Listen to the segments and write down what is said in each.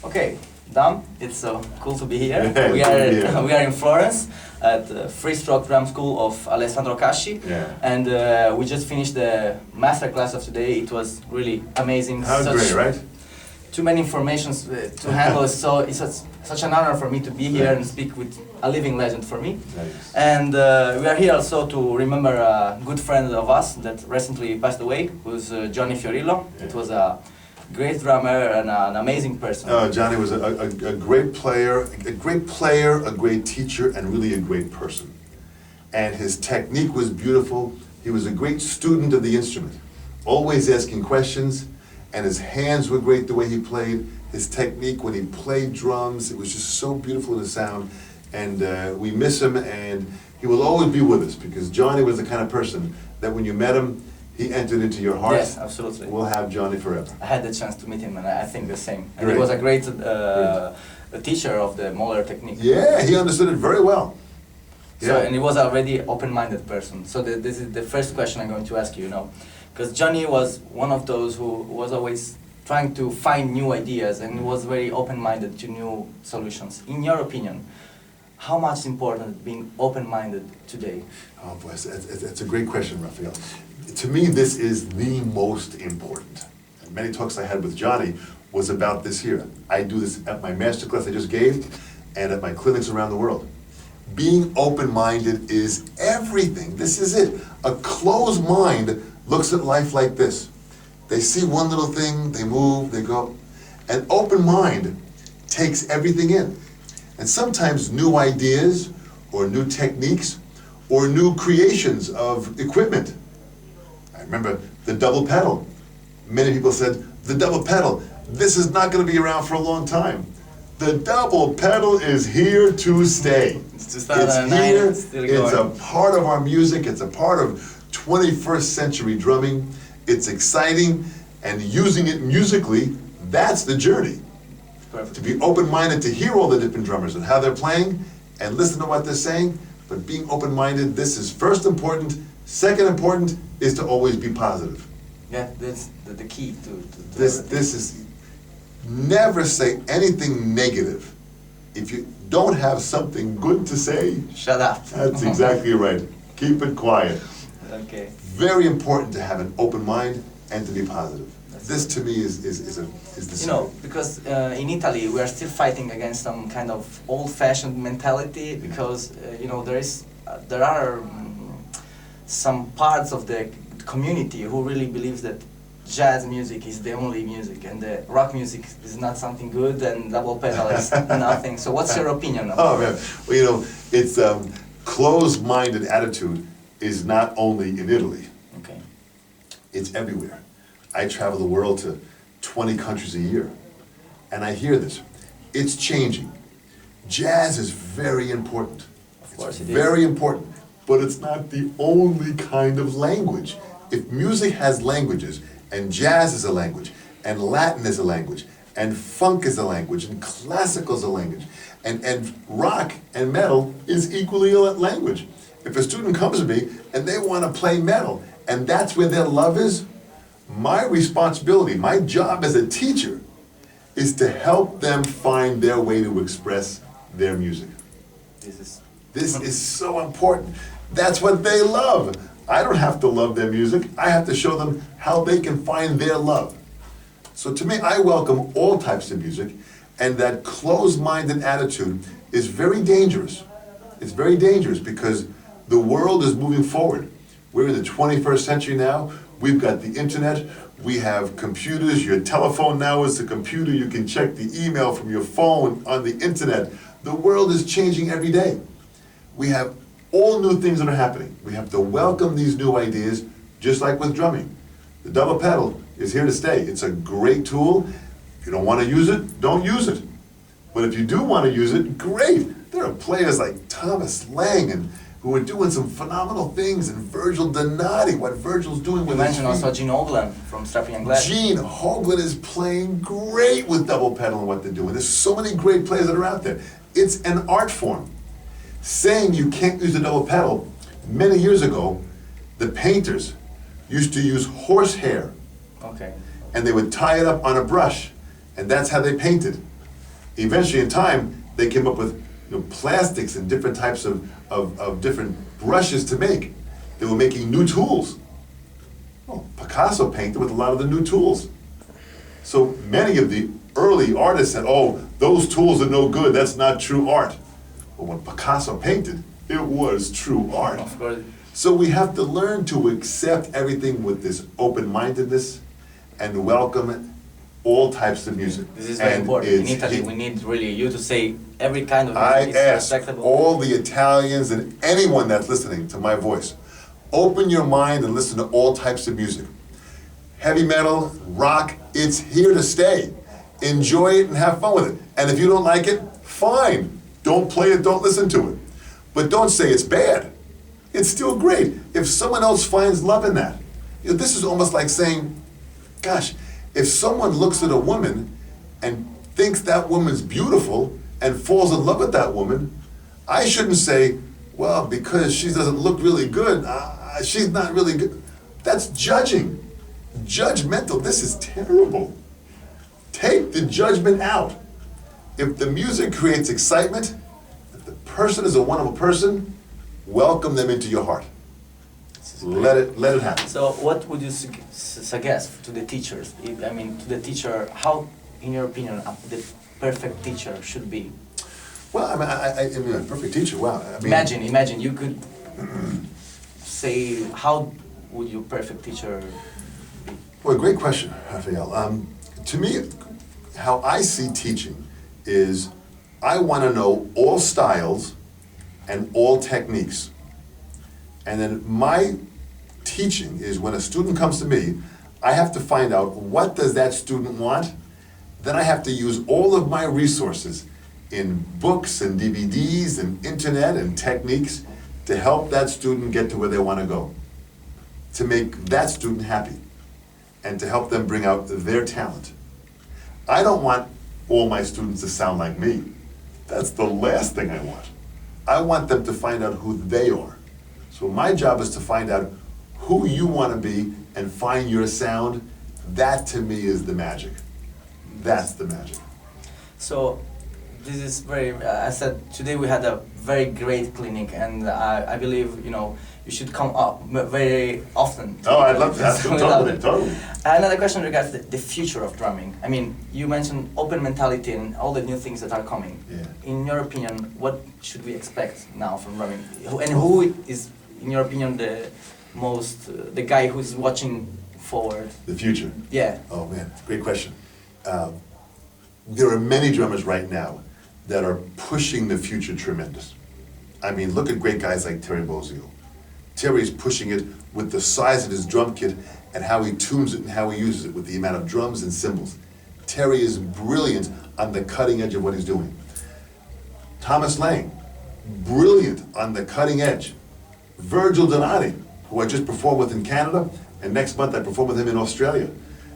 Okay, Dan, it's so cool to be here. Yeah, we are in Florence at the Free Stroke Drum School of Alessandro Casci, and we just finished the master class of today. It was really amazing. How great, right? Too many informations to handle, so it's such an honor for me to be here and speak with a living legend for me. Nice. And we are here also to remember a good friend of us that recently passed away, who's Johnny Fiorillo. Yeah. It was a great drummer and an amazing person. Johnny was a great player, a great teacher, and really a great person. And his technique was beautiful. He was a great student of the instrument, always asking questions, and his hands were great the way he played. His technique when he played drums, it was just so beautiful in the sound. And we miss him, and he will always be with us, because Johnny was the kind of person that when you met him, he entered into your heart. Yes, absolutely. We'll have Johnny forever. I had the chance to meet him, and I think the same. And Great. he was a great teacher of the Moeller technique. Yeah, he understood it very well. So, and he was already open-minded person. So this is the first question I'm going to ask you, because Johnny was one of those who was always trying to find new ideas and was very open-minded to new solutions. In your opinion, how much is important being open-minded today? Oh boy, it's a great question, Raphael. To me, this is the most important. And many talks I had with Johnny was about this here. I do this at my master class I just gave and at my clinics around the world. Being open-minded is everything. This is it. A closed mind looks at life like this. They see one little thing, they move, they go. An open mind takes everything in. And sometimes new ideas or new techniques or new creations of equipment. I remember the double pedal. Many people said, the double pedal, this is not going to be around for a long time. The double pedal is here to stay. It's here, it's still going. it's a part of our music, it's a part of 21st century drumming. It's exciting, and using it musically, that's the journey. Perfect. To be open-minded, to hear all the different drummers and how they're playing, and listen to what they're saying, but being open-minded, this is first important. Second important is to always be positive. Yeah, that's the key to This everything. is, never say anything negative. If you don't have something good to say, Shut up. that's exactly right. Keep it quiet. Okay. Very important to have an open mind and to be positive. This to me is the secret. Because in Italy we are still fighting against some kind of old-fashioned mentality, because there are some parts of the community who really believes that jazz music is the only music and the rock music is not something good and double pedal is nothing. So what's your opinion on Oh man, well it's closed-minded attitude is not only in Italy. Okay. It's everywhere. I travel the world to 20 countries a year, and I hear this. It's changing. Jazz is very important. Of course it's it is. very important, but it's not the only kind of language. If music has languages, and jazz is a language, and Latin is a language, and funk is a language, and classical is a language, and rock and metal is equally a language. If a student comes to me and they want to play metal, and that's where their love is, my responsibility, my job as a teacher, is to help them find their way to express their music. This is so important. That's what they love. I don't have to love their music. I have to show them how they can find their love. So to me, I welcome all types of music, and that closed-minded attitude is very dangerous. It's very dangerous because the world is moving forward. We're in the 21st century now. We've got the internet. We have computers. Your telephone now is a computer. You can check the email from your phone on the internet. The world is changing every day. We have all new things that are happening. We have to welcome these new ideas, just like with drumming. The double pedal is here to stay. It's a great tool. If you don't want to use it, don't use it. But if you do want to use it, great. There are players like Thomas Lang who are doing some phenomenal things, and Virgil Donati, what Virgil's doing with You his mentioned feet. also Gene Oglen from Strapping and Glad. Gene Hoglan is playing great with double pedal and what they're doing. There's so many great players that are out there. It's an art form. Saying you can't use the double pedal, many years ago, the painters used to use horsehair, Okay. and they would tie it up on a brush, and that's how they painted. Eventually, in time, they came up with plastics and different types of different brushes to make. They were making new tools. Well, Picasso painted with a lot of the new tools. So many of the early artists said, oh, those tools are no good, that's not true art. But when Picasso painted, it was true art. Of course. So we have to learn to accept everything with this open-mindedness and welcome all types of music. This is very important. In Italy, we need really you to say every kind of music I is ask respectable. all the Italians and anyone that's listening to my voice, open your mind and listen to all types of music. Heavy metal, rock, it's here to stay. Enjoy it and have fun with it. And if you don't like it, fine. Don't play it, don't listen to it. But don't say it's bad. It's still great. If someone else finds love in that. This is almost like saying, gosh, if someone looks at a woman and thinks that woman's beautiful and falls in love with that woman, I shouldn't say, well, because she doesn't look really good, she's not really good. That's judging. Judgmental. This is terrible. Take the judgment out. If the music creates excitement, if the person is a wonderful person, welcome them into your heart. Let it happen. So what would you suggest to the teachers? I mean, to the teacher, how, in your opinion, the perfect teacher should be? Well, I mean, a perfect teacher, wow. I mean, Imagine you could say, how would your perfect teacher be? Well, great question, Raphael. To me, how I see teaching is I want to know all styles and all techniques. And then my teaching is when a student comes to me, I have to find out what does that student want. Then I have to use all of my resources in books and DVDs and internet and techniques to help that student get to where they want to go, to make that student happy, and to help them bring out their talent. I don't want all my students to sound like me. That's the last thing I want. I want them to find out who they are. So my job is to find out who you want to be and find your sound. That to me is the magic. That's the magic. So this is very, I said, today we had a very great clinic, and I believe, you should come up very often. Oh, I'd love to. Totally. Another question regards the future of drumming. I mean, you mentioned open mentality and all the new things that are coming. Yeah. In your opinion, what should we expect now from drumming? And who is, in your opinion, the guy who's watching forward? The future. Yeah. Oh man, great question. There are many drummers right now that are pushing the future tremendous. I mean, look at great guys like Terry Bozzio. Terry's pushing it with the size of his drum kit and how he tunes it and how he uses it with the amount of drums and cymbals. Terry is brilliant on the cutting edge of what he's doing. Thomas Lang, brilliant on the cutting edge. Virgil Donati, who I just performed with in Canada, and next month I perform with him in Australia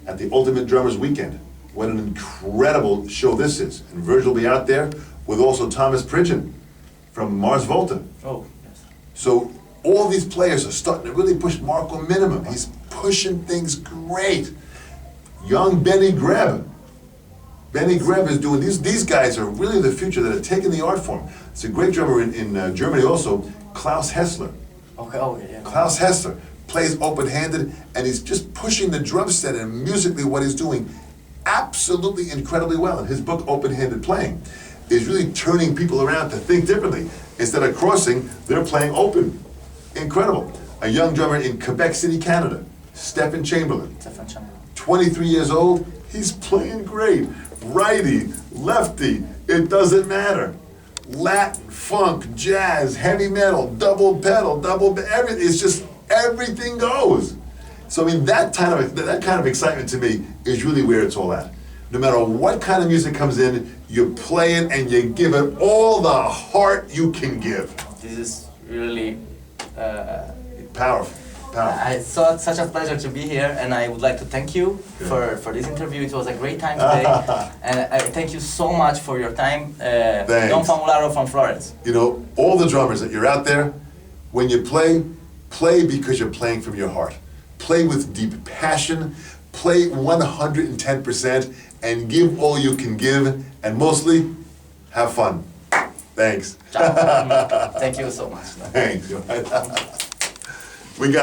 at the Ultimate Drummers Weekend. What an incredible show this is. And Virgil will be out there with also Thomas Pridgeon from Mars Volta. Oh, yes. So all these players are starting to really push Marco Minimum. He's pushing things great. Young Benny Greb. Benny Greb is doing, these guys are really the future that are taking the art form. It's a great drummer in Germany also, Klaus Hessler. Okay, oh yeah. Klaus Hessler plays open-handed, and he's just pushing the drum set and musically what he's doing absolutely incredibly well. And his book, Open-Handed Playing, is really turning people around to think differently. Instead of crossing, they're playing open. Incredible. A young drummer in Quebec City, Canada, Stephen Chamberlain. 23 years old, he's playing great. Righty, lefty, it doesn't matter. Latin, funk, jazz, heavy metal, double pedal, everything. It's just everything goes. So I mean, that kind of excitement to me is really where it's all at. No matter what kind of music comes in, you play it and you give it all the heart you can give. This is really powerful. It's such a pleasure to be here, and I would like to thank you for this interview. It was a great time today, and I thank you so much for your time. Don Famularo from Florence. All the drummers that you're out there, when you play because you're playing from your heart. Play with deep passion, play 110%, and give all you can give, and mostly, have fun. Thanks. Ciao. Thank you so much. Thank you. We got